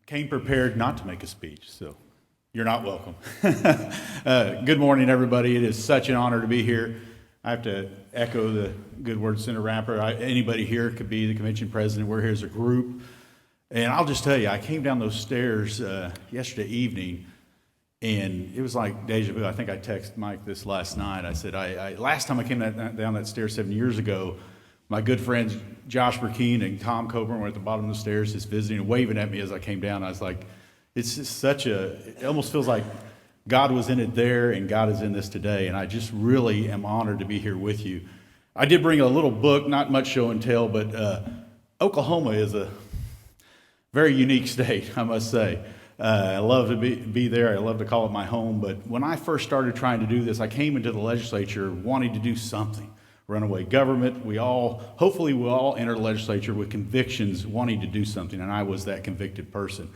came prepared not to make a speech, so you're not welcome. Good morning, everybody. It is such an honor to be here. I have to echo the good words, Senator Rapper. Anybody here could be the convention president. We're here as a group. And I'll just tell you, I came down those stairs yesterday evening, and it was like deja vu. I think I texted Mike this last night. I said, last time I came down that stairs 7 years ago, my good friends Josh Burkeen and Tom Coburn were at the bottom of the stairs just visiting and waving at me as I came down. I was like, it's just it almost feels like God was in it there and God is in this today. And I just really am honored to be here with you. I did bring a little book, not much show and tell, but Oklahoma is a very unique state, I must say. I love to be there. I love to call it my home. But when I first started trying to do this, I came into the legislature wanting to do something. Runaway government. Hopefully we'll all enter the legislature with convictions wanting to do something, and I was that convicted person.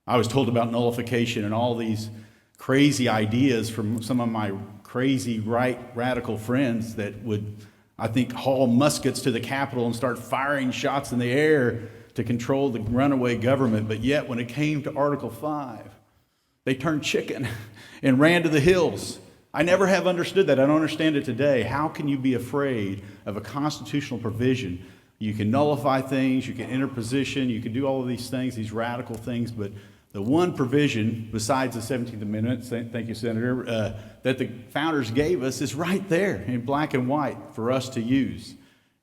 I was told about nullification and all these crazy ideas from some of my crazy right radical friends that would, I think, haul muskets to the Capitol and start firing shots in the air to control the runaway government. But yet when it came to Article 5, they turned chicken and ran to the hills. I never have understood that. I don't understand it today. How can you be afraid of a constitutional provision? You can nullify things, you can interposition, you can do all of these things, these radical things, but the one provision besides the 17th Amendment, thank you, Senator, that the founders gave us is right there in black and white for us to use.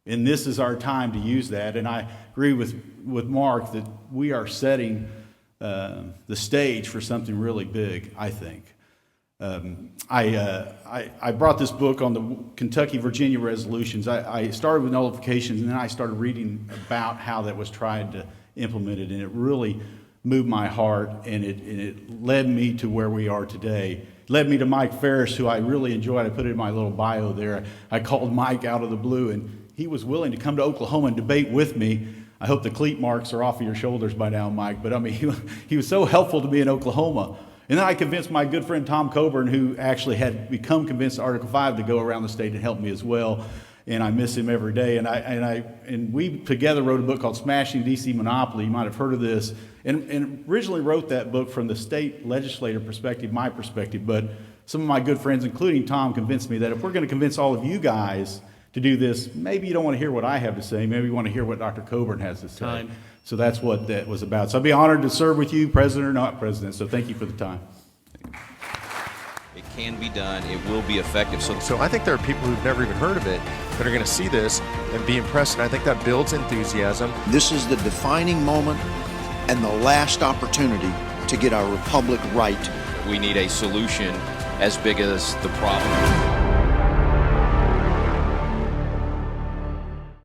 And this is our time to use that. And I agree with Mark that we are setting the stage for something really big, I think. I brought this book on the Kentucky-Virginia resolutions. I started with nullifications, and then I started reading about how that was tried to implement it, and it really moved my heart, and it led me to where we are today. It led me to Mike Ferris, who I really enjoyed. I put it in my little bio there. I called Mike out of the blue, and he was willing to come to Oklahoma and debate with me. I hope the cleat marks are off of your shoulders by now, Mike, but I mean, he was so helpful to me in Oklahoma. And then I convinced my good friend Tom Coburn, who actually had become convinced of Article 5, to go around the state and help me as well. And I miss him every day. And we together wrote a book called Smashing DC Monopoly. You might have heard of this. And originally wrote that book from the state legislative perspective, my perspective. But some of my good friends, including Tom, convinced me that if we're going to convince all of you guys to do this, maybe you don't want to hear what I have to say. Maybe you want to hear what Dr. Coburn has to say. So that's what that was about. So I'd be honored to serve with you, president or not president. So thank you for the time. It can be done. It will be effective. So I think there are people who've never even heard of it that are going to see this and be impressed. And I think that builds enthusiasm. This is the defining moment and the last opportunity to get our republic right. We need a solution as big as the problem.